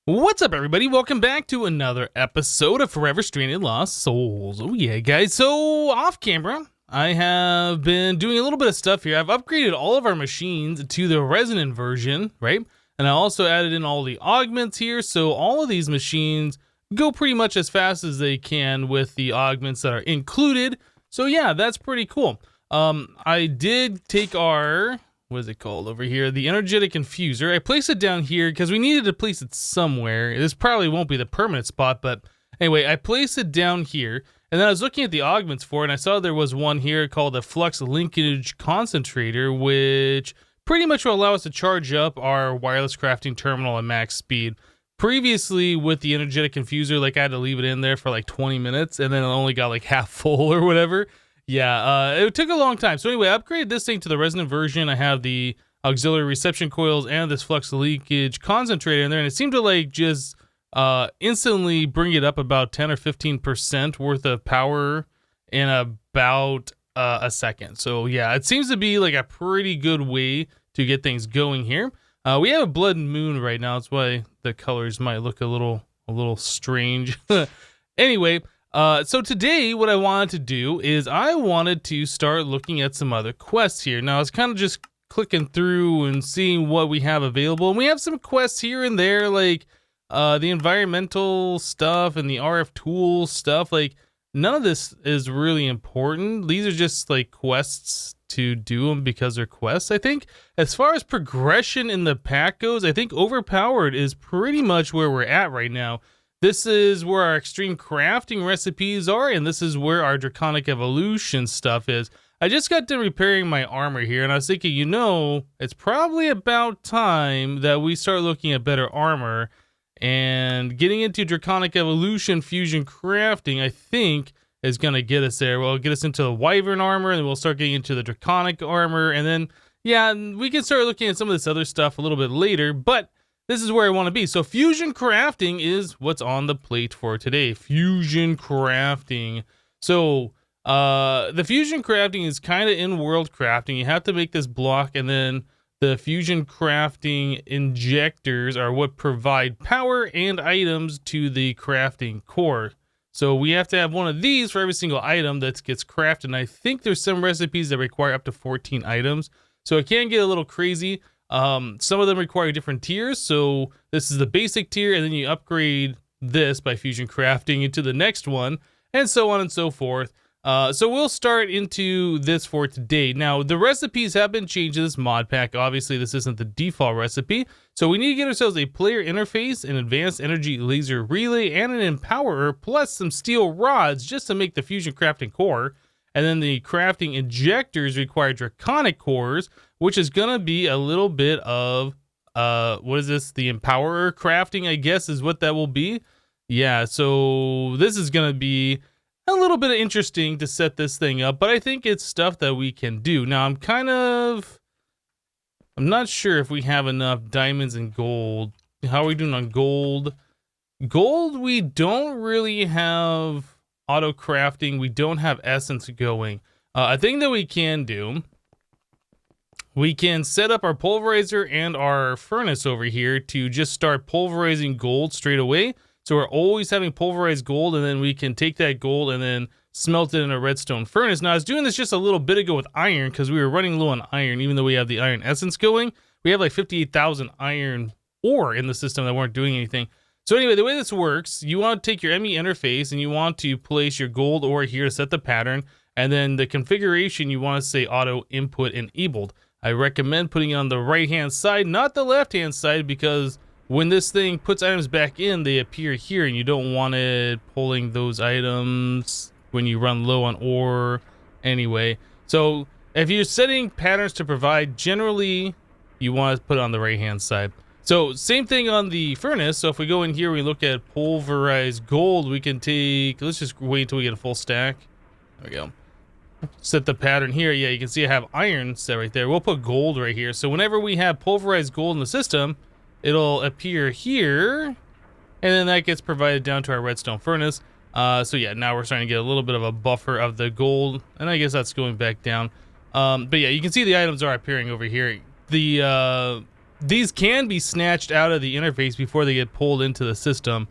What's up, everybody? Welcome back to another episode of Forever Stranded Lost Souls. Oh yeah, guys. So off camera, I have been doing a little bit of stuff here. I've upgraded all of our machines to the Resonant version, right? And I also added in all the augments here, so all of these machines go pretty much as fast as they can with the augments that are included. So yeah, that's pretty cool. I did take our... what is it called over here? The energetic infuser. I placed it down here because we needed to place it somewhere. This probably won't be the permanent spot, but anyway, I placed it down here. And then I was looking at the augments for it, and I saw there was one here called the Flux Linkage Concentrator, which pretty much will allow us to charge up our wireless crafting terminal at max speed. Previously, with the energetic infuser, like I had to leave it in there for like 20 minutes, and then it only got like half full or whatever. Yeah, it took a long time. So anyway, I upgraded this thing to the Resonant version. I have the auxiliary reception coils and this Flux Leakage Concentrator in there, and it seemed to like just instantly bring it up about 10 or 15% worth of power in about a second. So yeah, it seems to be like a pretty good way to get things going here. We have a blood moon right now. That's why the colors might look a little strange. Anyway, so today what I wanted to do is I wanted to start looking at some other quests here. Now I was kind of just clicking through and seeing what we have available. And we have some quests here and there, like the environmental stuff and the RF tool stuff. Like none of this is really important. These are just like quests to do them because they're quests, I think. As far as progression in the pack goes, I think overpowered is pretty much where we're at right now. This is where our extreme crafting recipes are, and this is where our draconic evolution stuff is. I just got done repairing my armor here, and I was thinking, you know, it's probably about time that we start looking at better armor, and getting into draconic evolution fusion crafting, I think, is going to get us there. Well, get us into the wyvern armor, and then we'll start getting into the draconic armor, and then, yeah, we can start looking at some of this other stuff a little bit later, but this is where I want to be. So fusion crafting is what's on the plate for today. Fusion crafting. So the fusion crafting is kind of in-world crafting. You have to make this block, and then the fusion crafting injectors are what provide power and items to the crafting core. So we have to have one of these for every single item that gets crafted. And I think there's some recipes that require up to 14 items. So it can get a little crazy. Some of them require different tiers, so this is the basic tier, and then you upgrade this by fusion crafting into the next one, and so on and so forth. So we'll start into this for today. Now, the recipes have been changed to this mod pack. Obviously, this isn't the default recipe, so we need to get ourselves a player interface, an advanced energy laser relay, and an empowerer, plus some steel rods just to make the fusion crafting core. And then the crafting injectors require draconic cores, which is going to be a little bit of, what is this? The empowerer crafting, I guess, is what that will be. Yeah, so this is going to be a little bit interesting to set this thing up, but I think it's stuff that we can do. Now, I'm not sure if we have enough diamonds and gold. How are we doing on gold? Gold, we don't really have auto crafting. We don't have essence going. A thing that we can do, we can set up our pulverizer and our furnace over here to just start pulverizing gold straight away. So we're always having pulverized gold, and then we can take that gold and then smelt it in a redstone furnace. Now I was doing this just a little bit ago with iron because we were running low on iron. Even though we have the iron essence going, we have like 58,000 iron ore in the system that weren't doing anything. So anyway, the way this works, you want to take your ME interface and you want to place your gold ore here to set the pattern. And then the configuration, you want to say auto input enabled. I recommend putting it on the right-hand side, not the left-hand side, because when this thing puts items back in, they appear here, and you don't want it pulling those items when you run low on ore anyway. So if you're setting patterns to provide, generally you want to put it on the right-hand side. So same thing on the furnace. So if we go in here, we look at pulverized gold, we can take, let's just wait until we get a full stack. There we go. Set the pattern here. Yeah, you can see I have iron set right there. We'll put gold right here. So whenever we have pulverized gold in the system, it'll appear here, and then that gets provided down to our redstone furnace. So yeah, now we're starting to get a little bit of a buffer of the gold, and I guess that's going back down. But yeah, you can see the items are appearing over here. The these can be snatched out of the interface before they get pulled into the system,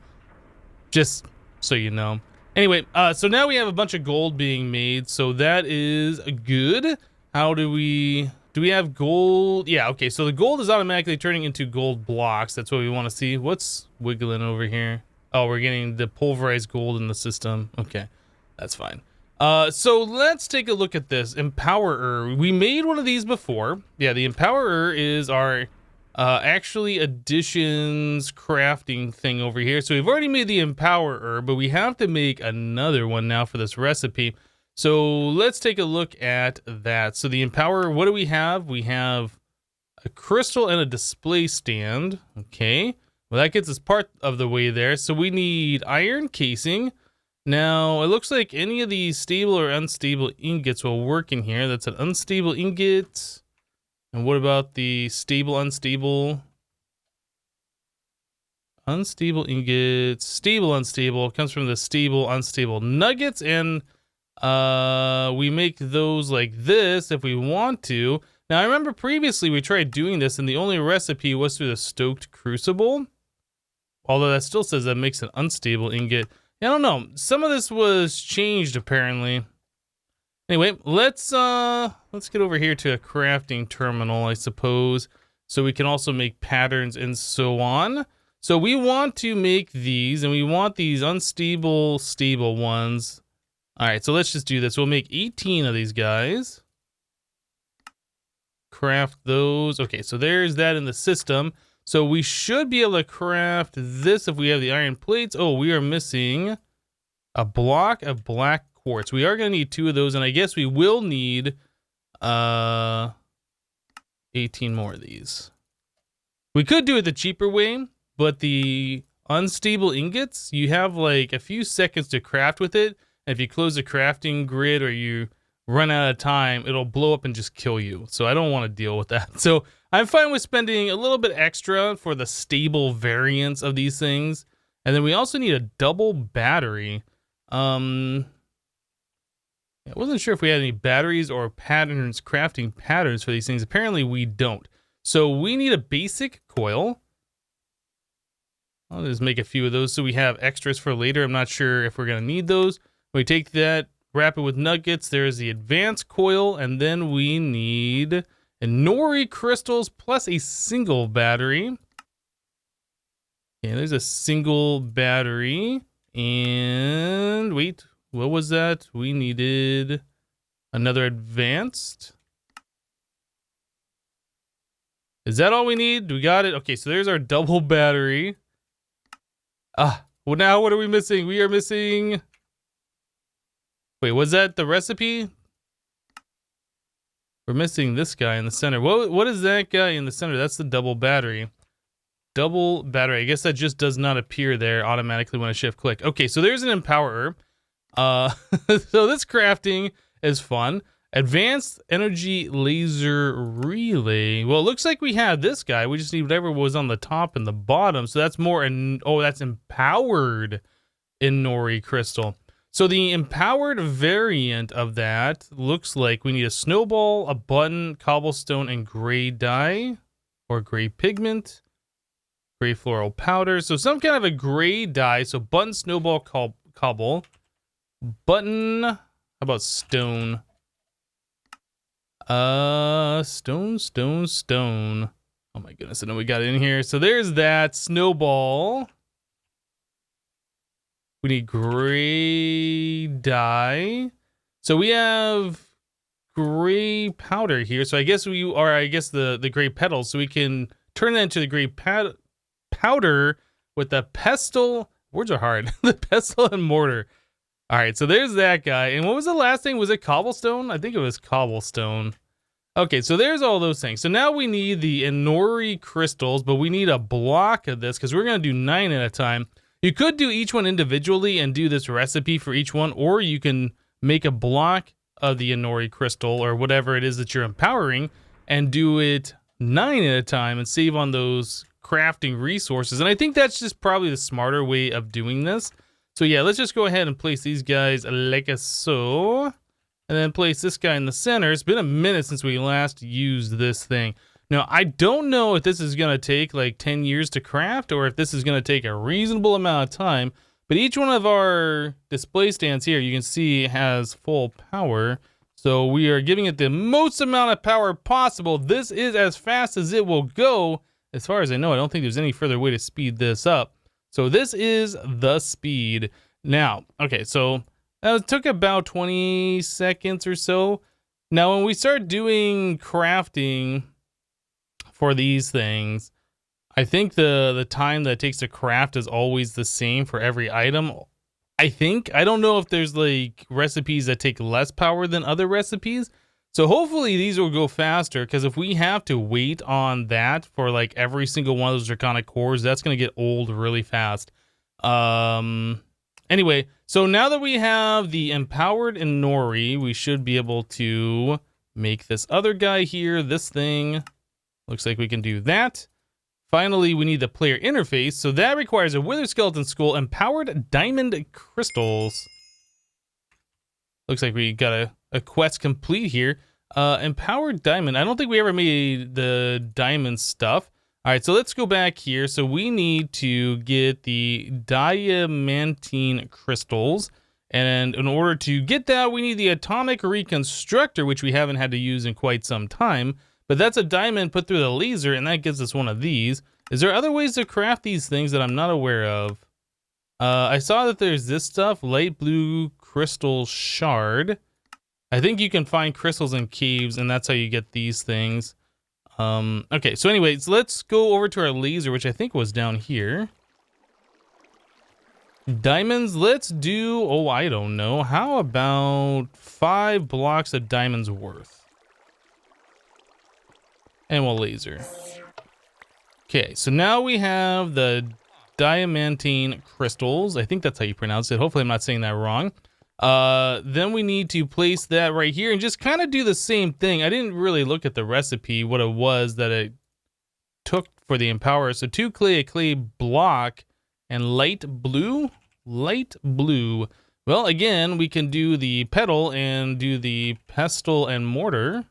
just so you know. Anyway, so now we have a bunch of gold being made, so that is good. How do we have gold? Yeah, okay, so the gold is automatically turning into gold blocks. That's what we want to see. What's wiggling over here? Oh, we're getting the pulverized gold in the system. Okay, that's fine. So let's take a look at this Empowerer. We made one of these before. Yeah, the Empowerer is our actually additions crafting thing over here. So we've already made the Empowerer, but we have to make another one now for this recipe. So let's take a look at that. So the Empowerer, what do we have? We have a crystal and a display stand. Okay, well that gets us part of the way there. So we need iron casing. Now, it looks like any of these stable or unstable ingots will work in here. That's an unstable ingot. And what about the stable, unstable? Unstable ingots, stable, unstable. It comes from the stable, unstable nuggets. And we make those like this if we want to. Now, I remember previously we tried doing this and the only recipe was through the stoked crucible. Although that still says that makes an unstable ingot. I don't know. Some of this was changed apparently. Anyway, let's get over here to a crafting terminal, I suppose, so we can also make patterns and so on. So we want to make these, and we want these unstable, stable ones. All right, so let's just do this. We'll make 18 of these guys. Craft those. Okay, so there's that in the system. So we should be able to craft this if we have the iron plates. Oh, we are missing a block of black quartz. We are going to need 2 of those, and I guess we will need 18 more of these. We could do it the cheaper way, but the unstable ingots, you have like a few seconds to craft with it, and if you close the crafting grid or you run out of time, it'll blow up and just kill you. So I don't want to deal with that. So I'm fine with spending a little bit extra for the stable variants of these things. And then we also need a double battery. I wasn't sure if we had any batteries or patterns, crafting patterns for these things. Apparently we don't. So we need a basic coil. I'll just make a few of those so we have extras for later. I'm not sure if we're going to need those. We take that, wrap it with nuggets. There's the advanced coil, and then we need Nori crystals plus a single battery. Okay, there's a single battery. And wait, what was that? We needed another advanced. Is that all we need? We got it. Okay, so there's our double battery. Well, now what are we missing? We are missing. Wait, was that the recipe? We're missing this guy in the center. What is that guy in the center? That's the double battery. Double battery. I guess that just does not appear there automatically when I shift click. Okay, so there's an Empowerer. So this crafting is fun. Advanced energy laser relay. Well, it looks like we have this guy. We just need whatever was on the top and the bottom. So that's more, that's empowered in Nori crystal. So the empowered variant of that looks like we need a snowball, a button, cobblestone, and gray dye or gray pigment, gray floral powder. So some kind of a gray dye. So button, snowball, cobble, button. How about stone? Stone. Oh my goodness, I know we got it in here. So there's that snowball. We need gray dye. So we have gray powder here. So I guess the gray petals. So we can turn that into the gray powder with the pestle. Words are hard. The pestle and mortar. All right, so there's that guy. And what was the last thing? Was it cobblestone? I think it was cobblestone. Okay, so there's all those things. So now we need the Nori crystals, but we need a block of this because we're going to do 9 at a time. You could do each one individually and do this recipe for each one, or you can make a block of the Nori crystal or whatever it is that you're empowering and do it 9 at a time and save on those crafting resources. And I think that's just probably the smarter way of doing this. So yeah, let's just go ahead and place these guys like so. And then place this guy in the center. It's been a minute since we last used this thing. Now, I don't know if this is going to take like 10 years to craft or if this is going to take a reasonable amount of time, but each one of our display stands here, you can see has full power. So we are giving it the most amount of power possible. This is as fast as it will go. As far as I know, I don't think there's any further way to speed this up. So this is the speed. Now, okay, so that took about 20 seconds or so. Now, when we start doing crafting for these things, I think the time that it takes to craft is always the same for every item. I don't know if there's like recipes that take less power than other recipes. So hopefully these will go faster, because if we have to wait on that for like every single one of those draconic cores, that's going to get old really fast. Anyway, so now that we have the empowered Inori, we should be able to make this other guy here, this thing. Looks like we can do that. Finally, we need the player interface, so that requires a Wither Skeleton Skull, empowered diamond crystals. Looks like we got a quest complete here. Empowered diamond. I don't think we ever made the diamond stuff. All right, so let's go back here. So we need to get the Diamantina Crystals. And in order to get that, we need the Atomic Reconstructor, which we haven't had to use in quite some time. But that's a diamond put through the laser, and that gives us one of these. Is there other ways to craft these things that I'm not aware of? I saw that there's this stuff, light blue crystal shard. I think you can find crystals in caves, and that's how you get these things. Okay, so anyways, let's go over to our laser, which I think was down here. Diamonds, let's do, oh, I don't know. How about 5 blocks of diamonds worth? And we'll laser. Okay, so now we have the Diamantina Crystals. I think that's how you pronounce it. Hopefully I'm not saying that wrong. Then we need to place that right here and just kind of do the same thing. I didn't really look at the recipe, what it was that it took for the empower. So 2 clay, a clay block, and light blue. Light blue. Well, again, we can do the petal and do the pestle and mortar.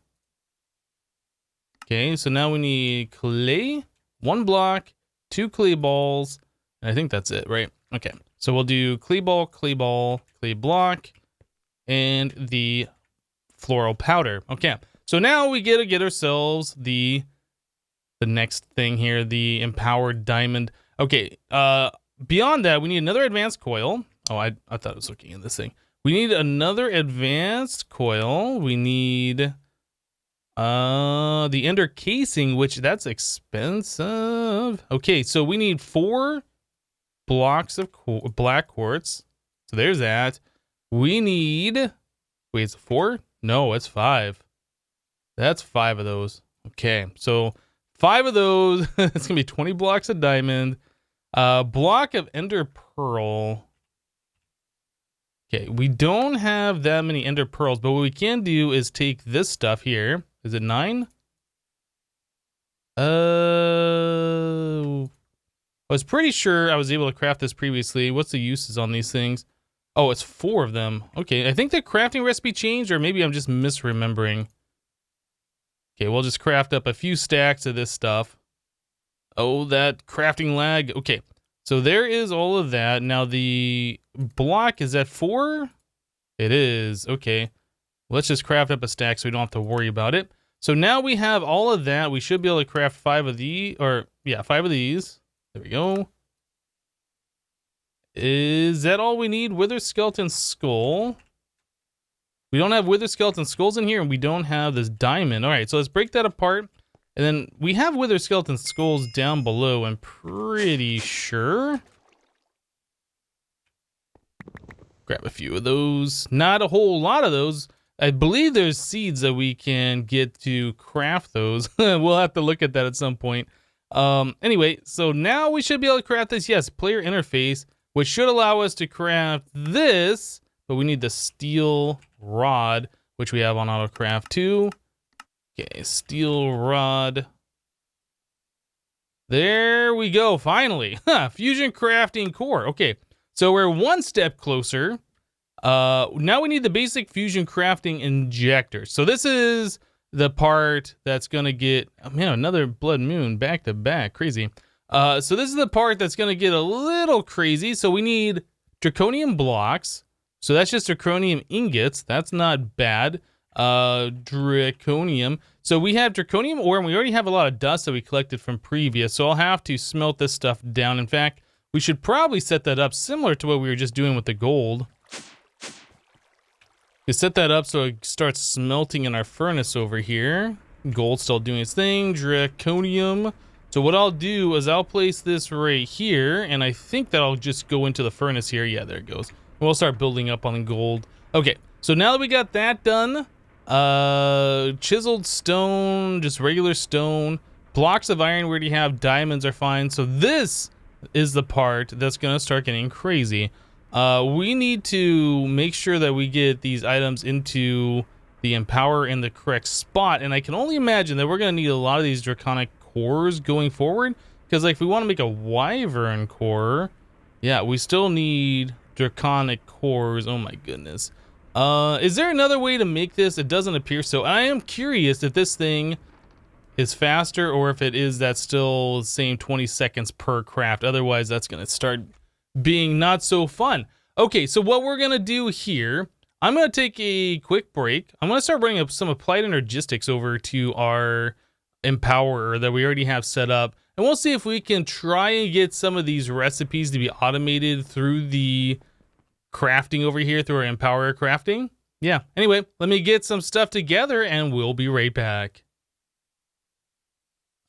Okay, so now we need clay, 1 block, 2 clay balls, and I think that's it, right? Okay, so we'll do clay ball, clay block, and the floral powder. Okay, so now we get to get ourselves the next thing here, the empowered diamond. Okay, beyond that, we need another advanced coil. Oh, I thought I was looking at this thing. We need another advanced coil. We need the ender casing, which that's expensive. Okay, so we need 4 blocks of black quartz. So there's that. We need, wait, it's 4? No, it's 5. That's 5 of those. Okay, so 5 of those. It's gonna be 20 blocks of diamond. Block of ender pearl. Okay, we don't have that many ender pearls, but what we can do is take this stuff here. Is it 9? I was pretty sure I was able to craft this previously. What's the uses on these things? Oh, it's 4 of them. Okay, I think the crafting recipe changed, or maybe I'm just misremembering. Okay, we'll just craft up a few stacks of this stuff. Oh, that crafting lag. Okay, so there is all of that. Now the block, is that 4? It is. Okay. Let's just craft up a stack so we don't have to worry about it. So now we have all of that. We should be able to craft 5 of these, or yeah, 5 of these. There we go. Is that all we need? Wither Skeleton Skull. We don't have Wither Skeleton Skulls in here, and we don't have this diamond. All right, so let's break that apart. And then we have Wither Skeleton Skulls down below, I'm pretty sure. Grab a few of those. Not a whole lot of those. I believe there's seeds that we can get to craft those. We'll have to look at that at some point. Anyway, so now we should be able to craft this. Yes, player interface, which should allow us to craft this, but we need the steel rod, which we have on autocraft too. Okay, steel rod. There we go, finally. Fusion crafting core. Okay, so we're 1 step closer. Now we need the basic fusion crafting injector. So this is the part that's gonna get, oh man, another blood moon back to back, crazy. So this is the part that's gonna get a little crazy. So we need Draconian Blocks. So that's just Draconium ingots. That's not bad. Draconium. So we have Draconium ore, and we already have a lot of dust that we collected from previous. So I'll have to smelt this stuff down. In fact, we should probably set that up similar to what we were just doing with the gold. You set that up so it starts smelting in our furnace over here. Gold's still doing its thing. Draconium. So what I'll do is I'll place this right here, and I think that'll just go into the furnace here. Yeah, there it goes. We'll start building up on the gold. Okay, so now that we got that done, chiseled stone, just regular stone, blocks of iron, we already have diamonds are fine. So this is the part that's gonna start getting crazy. We need to make sure that we get these items into the Empower in the correct spot, and I can only imagine that we're gonna need a lot of these draconic cores going forward, because like if we want to make a wyvern core, yeah, we still need draconic cores. Oh my goodness. Is there another way to make this? It doesn't appear so. I am curious if this thing is faster or if it is that still the same 20 seconds per craft. Otherwise that's gonna start being not so fun. Okay, so what we're gonna do here, I'm gonna take a quick break. I'm gonna start bringing up some applied energistics over to our Empower that we already have set up, and we'll see if we can try and get some of these recipes to be automated through the crafting over here, through our Empower crafting. Yeah, anyway, let me get some stuff together and we'll be right back.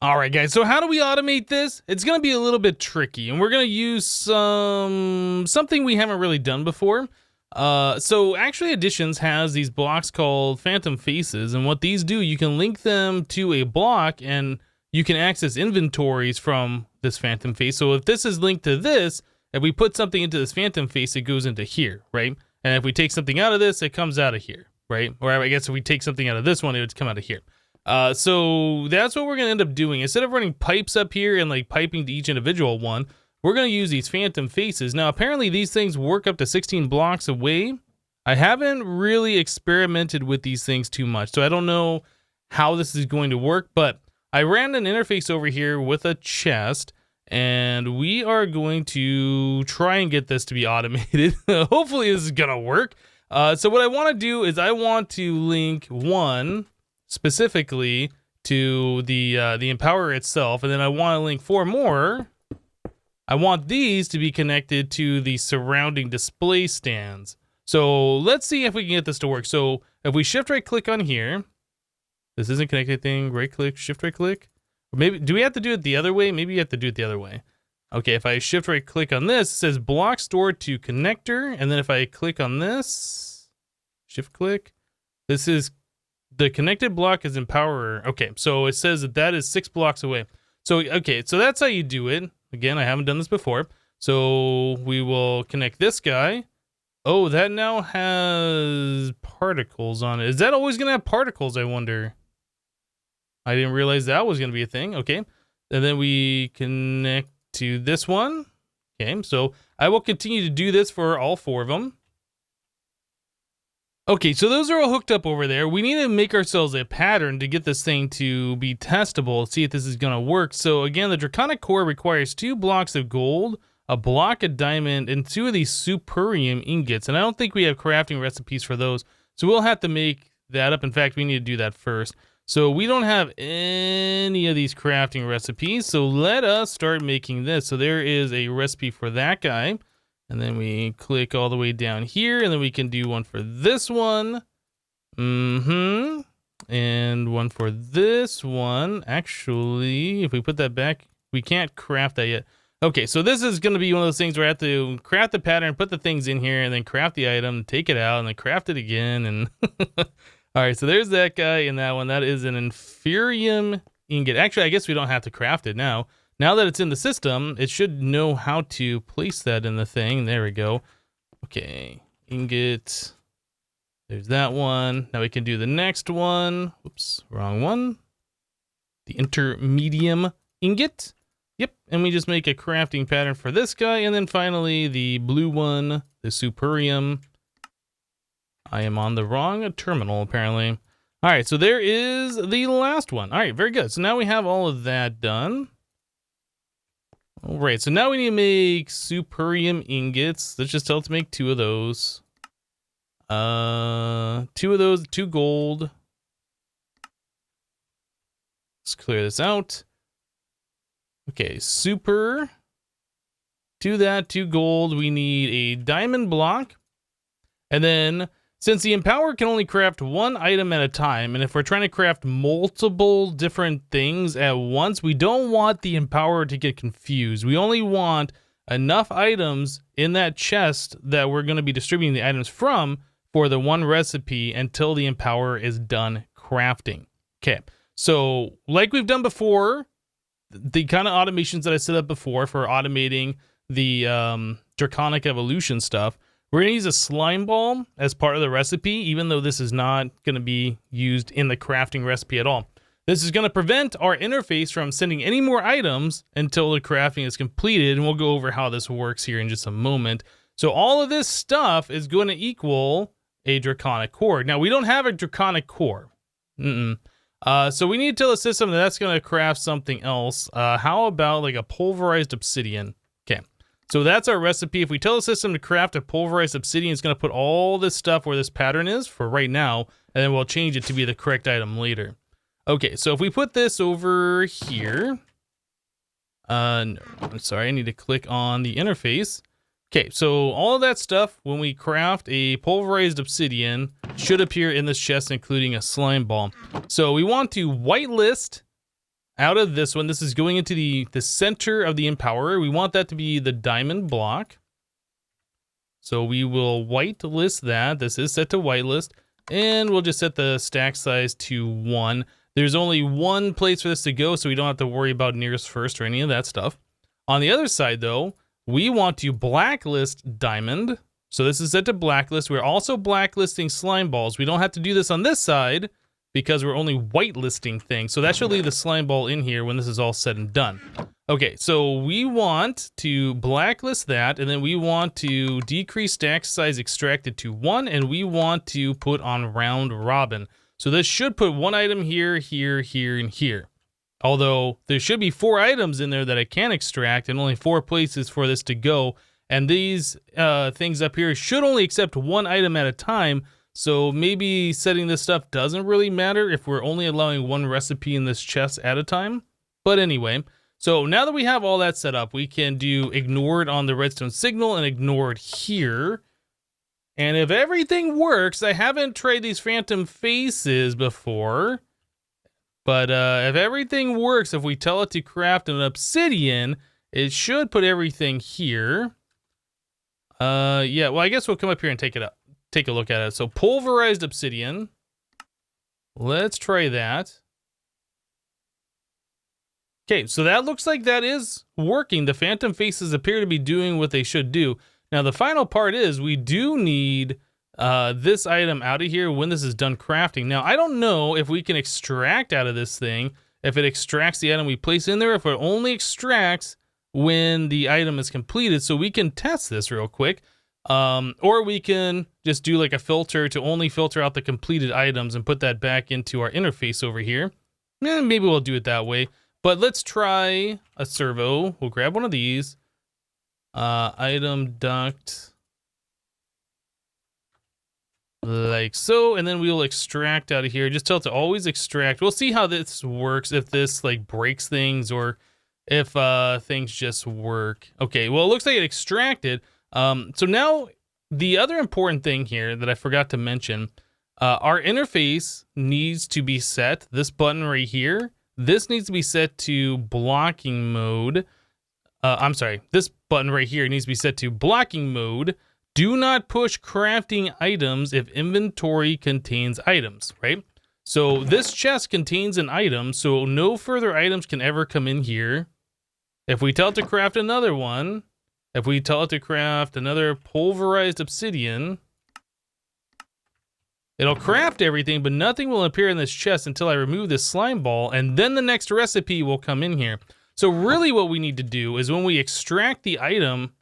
All right, guys, so how do we automate this? It's gonna be a little bit tricky, and we're gonna use something we haven't really done before. So actually Additions has these blocks called Phantom Faces, and what these do, you can link them to a block and you can access inventories from this Phantom Face. So if this is linked to this, if we put something into this Phantom Face, it goes into here, right? And if we take something out of this, it comes out of here, right? Or I guess if we take something out of this one, it would come out of here. So that's what we're gonna end up doing. Instead of running pipes up here and like piping to each individual one, we're gonna use these Phantom Faces. Now apparently these things work up to 16 blocks away. I haven't really experimented with these things too much, so I don't know how this is going to work, but I ran an interface over here with a chest, and we are going to try and get this to be automated. Hopefully this is gonna work. So what I wanna do is I want to link one specifically to the Empower itself, and then I want to link 4 more. I want these to be connected to the surrounding display stands. So let's see if we can get this to work. So if we shift right click on here, this isn't connected thing, right click, shift right click. Or maybe, do we have to do it the other way? Maybe you have to do it the other way. Okay, if I shift right click on this, it says block stored to connector, and then if I click on this, shift click, this is the connected block is Empower. Okay, so it says that that is 6 blocks away. So, okay, so that's how you do it. Again, I haven't done this before. So we will connect this guy. Oh, that now has particles on it. Is that always gonna have particles, I wonder? I didn't realize that was gonna be a thing. Okay, and then we connect to this one. Okay, so I will continue to do this for all 4 of them. Okay, so those are all hooked up over there. We need to make ourselves a pattern to get this thing to be testable, see if this is gonna work. So again, the Draconic Core requires 2 blocks of gold, a block of diamond, and 2 of these Superium ingots. And I don't think we have crafting recipes for those, so we'll have to make that up. In fact, we need to do that first. So we don't have any of these crafting recipes, so let us start making this. So there is a recipe for that guy. And then we click all the way down here, and then we can do one for this one. And one for this one. Actually, if we put that back, we can't craft that yet. Okay, so this is going to be one of those things where I have to craft the pattern, put the things in here, and then craft the item, take it out, and then craft it again. And all right, so there's that guy in that one. That is an Inferium ingot. Actually, I guess we don't have to craft it now. Now that it's in the system, it should know how to place that in the thing. There we go. Okay, ingot. There's that one. Now we can do the next one. Oops, wrong one. The intermedium ingot. Yep, and we just make a crafting pattern for this guy. And then finally, the blue one, the Superium. I am on the wrong terminal, apparently. All right, so there is the last one. All right, very good. So now we have all of that done. All right, so now we need to make superium ingots. Let's just tell it to make 2 of those. 2 of those, 2 gold. Let's clear this out. Okay, super. To that, 2 gold. We need a diamond block. And then, since the Empower can only craft 1 item at a time, and if we're trying to craft multiple different things at once, we don't want the Empower to get confused. We only want enough items in that chest that we're going to be distributing the items from for the 1 recipe until the Empower is done crafting. Okay, so like we've done before, the kind of automations that I set up before for automating the Draconic Evolution stuff, we're going to use a slime ball as part of the recipe, even though this is not going to be used in the crafting recipe at all. This is going to prevent our interface from sending any more items until the crafting is completed, and we'll go over how this works here in just a moment. So all of this stuff is going to equal a Draconic core. Now, we don't have a Draconic core. So we need to tell the system that that's going to craft something else. How about like a Pulverized Obsidian? Okay. So that's our recipe. If we tell the system to craft a Pulverized Obsidian, it's going to put all this stuff where this pattern is for right now, and then we'll change it to be the correct item later. Okay, so if we put this over here, no, I'm sorry, I need to click on the interface. Okay, so all of that stuff, when we craft a Pulverized Obsidian, should appear in this chest, including a slime ball. So we want to whitelist out of this one. This is going into the center of the Empower. We want that to be the diamond block. So we will whitelist that. This is set to whitelist. And we'll just set the stack size to 1. There's only 1 place for this to go, so we don't have to worry about nearest first or any of that stuff. On the other side, though, we want to blacklist diamond. So this is set to blacklist. We're also blacklisting slime balls. We don't have to do this on this side, because we're only whitelisting things. So that should leave the slime ball in here when this is all said and done. Okay, so we want to blacklist that, and then we want to decrease stack size extracted to 1, and we want to put on round robin. So this should put 1 item here, here, here, and here. Although there should be 4 items in there that I can extract, and only 4 places for this to go. And these things up here should only accept 1 item at a time. So maybe setting this stuff doesn't really matter if we're only allowing 1 recipe in this chest at a time. But anyway, so now that we have all that set up, we can do ignored on the redstone signal and ignored here. And if everything works, I haven't tried these phantom faces before, but if everything works, if we tell it to craft an obsidian, it should put everything here. Yeah, well, I guess we'll come up here and take a look at it. So Pulverized Obsidian. Let's try that. Okay, so that looks like that is working. The phantom faces appear to be doing what they should do. Now, the final part is we do need this item out of here when this is done crafting. Now, I don't know if we can extract out of this thing, if it extracts the item we place in there, if it only extracts when the item is completed. So we can test this real quick. Or we can just do like a filter to only filter out the completed items and put that back into our interface over here. And maybe we'll do it that way. But let's try a servo. We'll grab one of these. Item duct. Like so. And then we'll extract out of here. Just tell it to always extract. We'll see how this works, if this like breaks things or if things just work. Okay, well, it looks like it extracted. So now the other important thing here that I forgot to mention, our interface needs to be set, this button right here, this needs to be set to blocking mode. I'm sorry, this button right here needs to be set to blocking mode. Do not push crafting items if inventory contains items, right? So this chest contains an item, so no further items can ever come in here. If we tell it to craft another one, if we tell it to craft another Pulverized Obsidian, it'll craft everything, but nothing will appear in this chest until I remove this slime ball, and then the next recipe will come in here. So really what we need to do is when we extract the item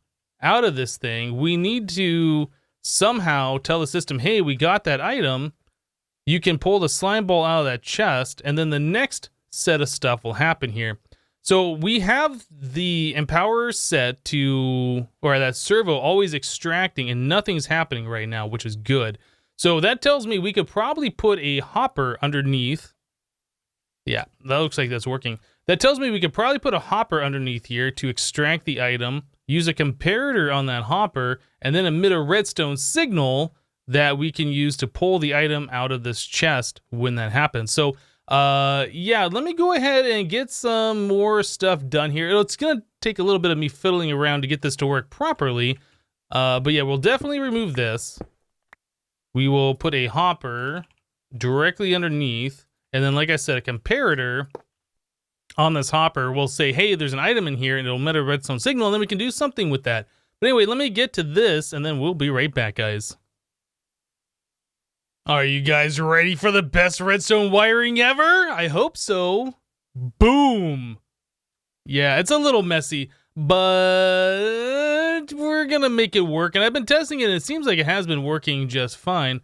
out of this thing, we need to somehow tell the system, hey, we got that item. you can pull the slime ball out of that chest, and then the next set of stuff will happen here. So we have the empower set to, or that servo always extracting, and nothing's happening right now, which is good. So that tells me we could probably put a hopper underneath. Yeah, that looks like that's working. That tells me we could probably put a hopper underneath here to extract the item, use a comparator on that hopper, and then emit a redstone signal that we can use to pull the item out of this chest when that happens. So yeah, let me go ahead and get some more stuff done here. It's gonna take a little bit of me fiddling around to get this to work properly. But yeah, we'll definitely remove this. We will put a hopper directly underneath, and then like I said, a comparator on this hopper will say, hey, there's an item in here, and it'll emit a redstone signal, and then we can do something with that. But anyway, let me get to this, and then we'll be right back, guys. Are you guys ready for the best redstone wiring ever? I hope so. Boom. Yeah, it's a little messy, but we're gonna make it work. And I've been testing it, and it seems like it has been working just fine.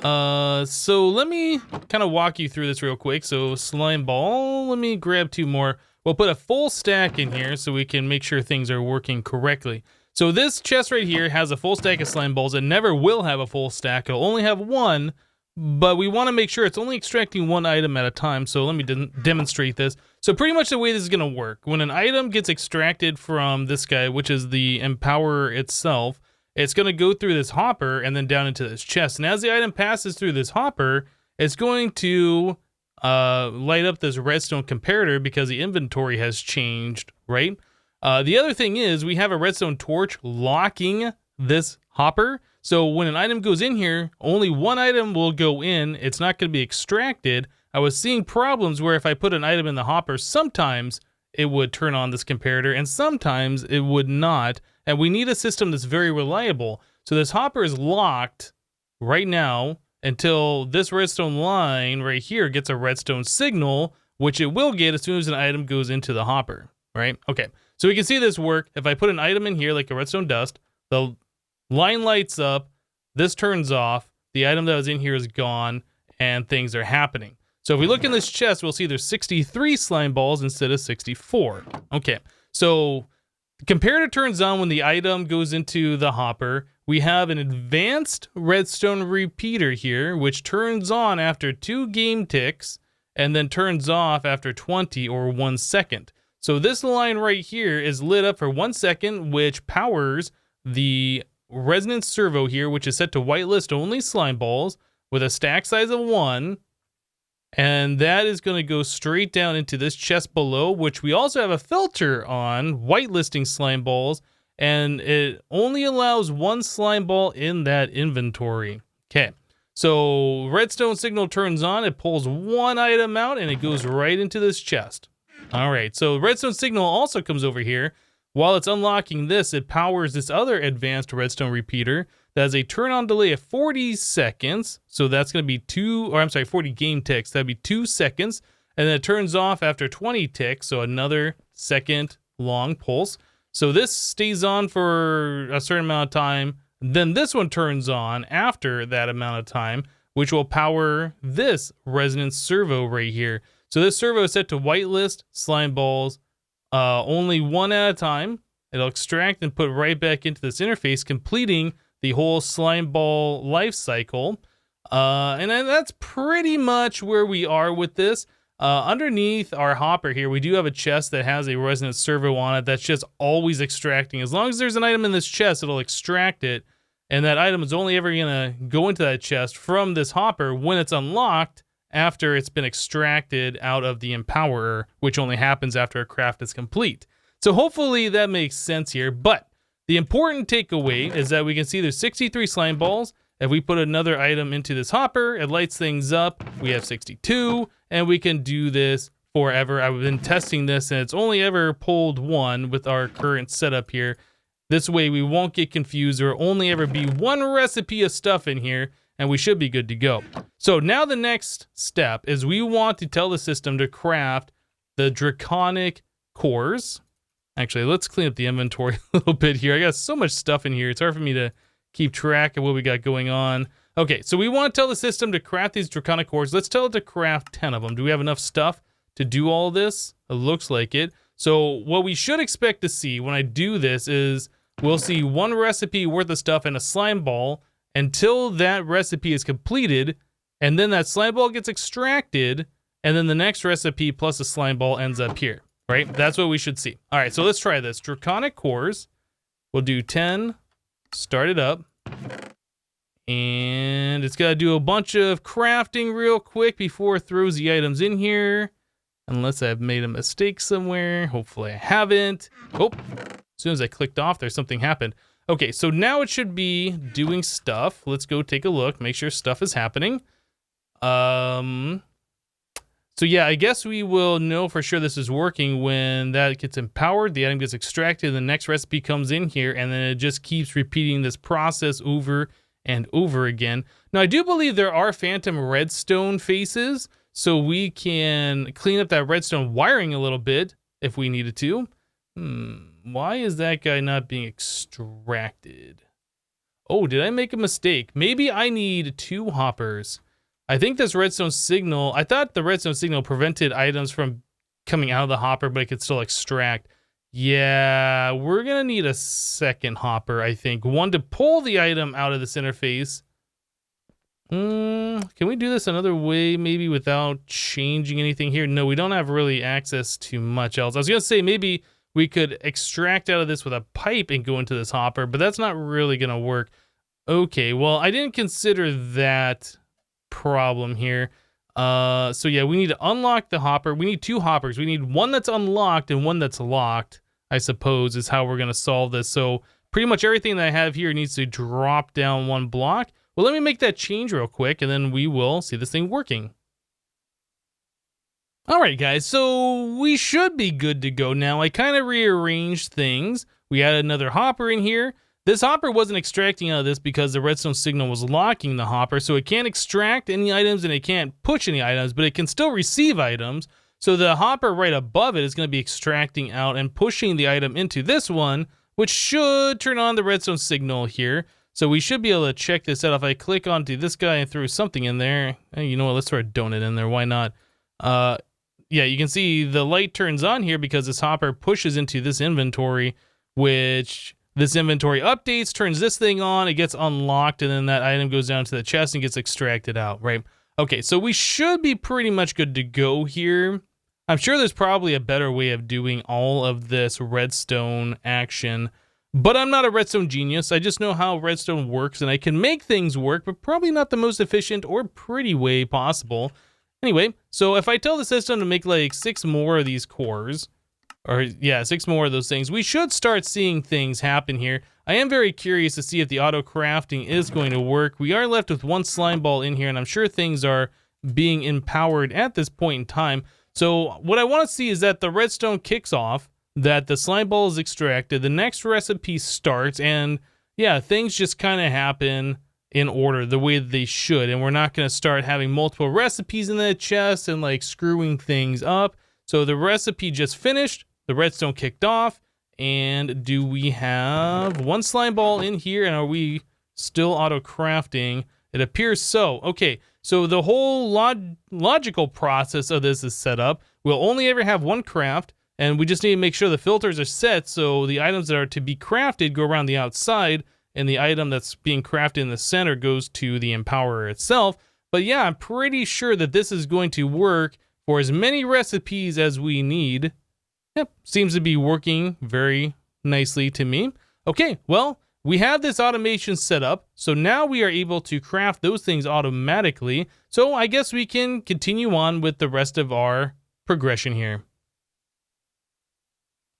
So let me kind of walk you through this real quick. So slime ball, let me grab 2 more. We'll put a full stack in here so we can make sure things are working correctly. So this chest right here has a full stack of slime balls. It never will have a full stack. It'll only have 1, but we want to make sure it's only extracting 1 item at a time. So let me demonstrate this. So pretty much the way this is going to work, when an item gets extracted from this guy, which is the empower itself, it's going to go through this hopper and then down into this chest. And as the item passes through this hopper, it's going to light up this redstone comparator because the inventory has changed, right? The other thing is we have a redstone torch locking this hopper. So when an item goes in here, only 1 item will go in. It's not going to be extracted. I was seeing problems where if I put an item in the hopper, sometimes it would turn on this comparator and sometimes it would not. And we need a system that's very reliable. So this hopper is locked right now until this redstone line right here gets a redstone signal, which it will get as soon as an item goes into the hopper, right? Okay. So we can see this work. If I put an item in here, like a redstone dust, the line lights up, this turns off, the item that was in here is gone, and things are happening. So if we look in this chest, we'll see there's 63 slime balls instead of 64. Okay, so the comparator turns on when the item goes into the hopper. We have an advanced redstone repeater here, which turns on after 2 game ticks, and then turns off after 20 or 1 second. So this line right here is lit up for 1 second, which powers the Resonant Servo here, which is set to whitelist only slime balls with a stack size of 1. And that is going to go straight down into this chest below, which we also have a filter on, whitelisting slime balls. And it only allows 1 slime ball in that inventory. Okay, so redstone signal turns on, it pulls 1 item out, and it goes right into this chest. All right, so redstone signal also comes over here. While it's unlocking this, it powers this other advanced redstone repeater that has a turn on delay of 40 seconds. So that's going to be 40 game ticks. That'd be 2 seconds. And then it turns off after 20 ticks. So another second long pulse. So this stays on for a certain amount of time. Then this one turns on after that amount of time, which will power this Resonant Servo right here. So this servo is set to whitelist slime balls, only 1 at a time. It'll extract and put right back into this interface, completing the whole slime ball life cycle. And then that's pretty much where we are with this. Underneath our hopper here, we do have a chest that has a Resonant Servo on it that's just always extracting. As long as there's an item in this chest, it'll extract it. And that item is only ever going to go into that chest from this hopper when it's unlocked, after it's been extracted out of the empowerer, which only happens after a craft is complete. So hopefully that makes sense here. But the important takeaway is that we can see there's 63 slime balls. If we put another item into this hopper, it lights things up. We have 62, and we can do this forever. I've been testing this, and it's only ever pulled 1 with our current setup here. This way we won't get confused. There will only ever be 1 recipe of stuff in here, and we should be good to go. So now the next step is we want to tell the system to craft the draconic cores. Actually, let's clean up the inventory a little bit here. I got so much stuff in here. It's hard for me to keep track of what we got going on. Okay, so we want to tell the system to craft these draconic cores. Let's tell it to craft 10 of them. Do we have enough stuff to do all this? It looks like it. So what we should expect to see when I do this is we'll see one recipe worth of stuff and a slime ball until that recipe is completed, and then that slime ball gets extracted, and then the next recipe plus a slime ball ends up here, right? That's what we should see. All right, so let's try this. Draconic cores, we'll do 10, start it up, and it's got to do a bunch of crafting real quick before it throws the items in here, unless I've made a mistake somewhere. Hopefully I haven't. Oh, as soon as I clicked off there, something happened. Okay, so now it should be doing stuff. Let's go take a look, make sure stuff is happening. So yeah, I guess we will know for sure this is working when that gets empowered, the item gets extracted, the next recipe comes in here, and then it just keeps repeating this process over and over again. Now, I do believe there are phantom redstone faces, so we can clean up that redstone wiring a little bit if we needed to. Why is that guy not being extracted? Oh, did I make a mistake? Maybe I need 2 hoppers. I think this redstone signal, I thought the redstone signal prevented items from coming out of the hopper, but it could still extract. Yeah, we're gonna need a second hopper, I think. One to pull the item out of this interface. Can we do this another way, maybe without changing anything here? No, we don't have really access to much else. I was gonna say maybe we could extract out of this with a pipe and go into this hopper, but that's not really gonna work. Okay, well, I didn't consider that problem here. So yeah, we need to unlock the hopper. We need 2 hoppers. We need one that's unlocked and one that's locked, I suppose, is how we're gonna solve this. So pretty much everything that I have here needs to drop down 1 block. Well, let me make that change real quick, and then we will see this thing working. All right, guys, so we should be good to go now. I kind of rearranged things. We added another hopper in here. This hopper wasn't extracting out of this because the redstone signal was locking the hopper, so it can't extract any items and it can't push any items, but it can still receive items. So the hopper right above it is going to be extracting out and pushing the item into this one, which should turn on the redstone signal here. So we should be able to check this out. If I click onto this guy and throw something in there, hey, you know what, let's throw a donut in there, why not? Yeah, you can see the light turns on here because this hopper pushes into this inventory, which this inventory updates, turns this thing on, it gets unlocked, and then that item goes down to the chest and gets extracted out, right? Okay, so we should be pretty much good to go here. I'm sure there's probably a better way of doing all of this redstone action, but I'm not a redstone genius. I just know how redstone works, and I can make things work, but probably not the most efficient or pretty way possible. Anyway, so if I tell the system to make like 6 more of these cores, or yeah, 6 more of those things, we should start seeing things happen here. I am very curious to see if the auto crafting is going to work. We are left with 1 slime ball in here, and I'm sure things are being empowered at this point in time. So what I want to see is that the redstone kicks off, that the slime ball is extracted, the next recipe starts, and yeah, things just kind of happen in order the way they should, and we're not going to start having multiple recipes in the chest and like screwing things up. So the recipe just finished, the redstone kicked off, and do we have 1 slime ball in here, and are we still auto crafting? It appears so. Okay, so the whole logical process of this is set up. We'll only ever have 1 craft, and we just need to make sure the filters are set so the items that are to be crafted go around the outside, and the item that's being crafted in the center goes to the empowerer itself. But yeah, I'm pretty sure that this is going to work for as many recipes as we need. Yep, seems to be working very nicely to me. Okay, well, we have this automation set up, so now we are able to craft those things automatically. So I guess we can continue on with the rest of our progression here.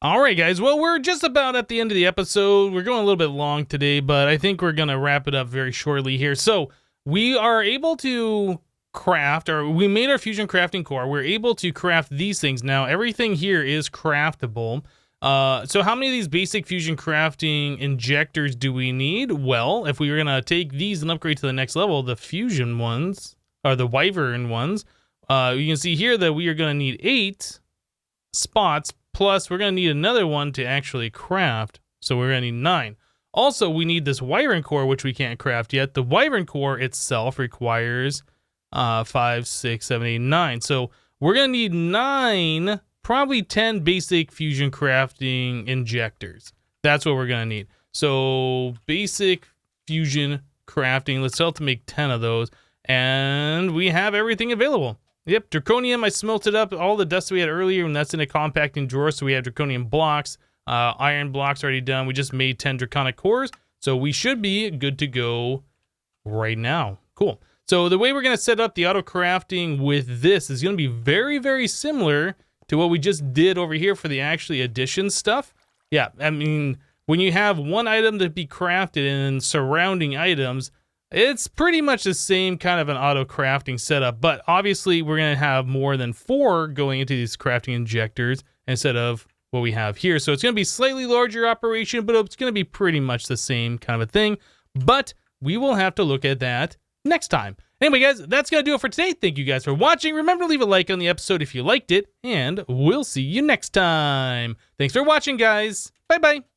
All right, guys. Well, we're just about at the end of the episode. We're going a little bit long today, but I think we're going to wrap it up very shortly here. So we are able to craft, or we made our fusion crafting core. We're able to craft these things. Now, everything here is craftable. So how many of these basic fusion crafting injectors do we need? Well, if we were going to take these and upgrade to the next level, the fusion ones, or the wyvern ones, you can see here that we are going to need 8 spots. Plus, we're going to need another one to actually craft, so we're going to need 9. Also, we need this wiring core, which we can't craft yet. The wiring core itself requires 5, 6, 7, 8, 9. So we're going to need 9, probably 10 basic fusion crafting injectors. That's what we're going to need. So basic fusion crafting. Let's tell it to make 10 of those. And we have everything available. Yep, Draconium, I smelted up all the dust we had earlier, and that's in a compacting drawer, so we have Draconian blocks. Iron blocks already done. We just made 10 Draconic cores, so we should be good to go right now. Cool. So the way we're going to set up the auto crafting with this is going to be very, very similar to what we just did over here for the actually addition stuff. Yeah, I mean, when you have one item to be crafted and surrounding items, it's pretty much the same kind of an auto crafting setup, but obviously we're going to have more than 4 going into these crafting injectors instead of what we have here. So it's going to be slightly larger operation, but it's going to be pretty much the same kind of a thing, but we will have to look at that next time. Anyway, guys, that's going to do it for today. Thank you guys for watching. Remember to leave a like on the episode if you liked it, and we'll see you next time. Thanks for watching, guys. Bye-bye.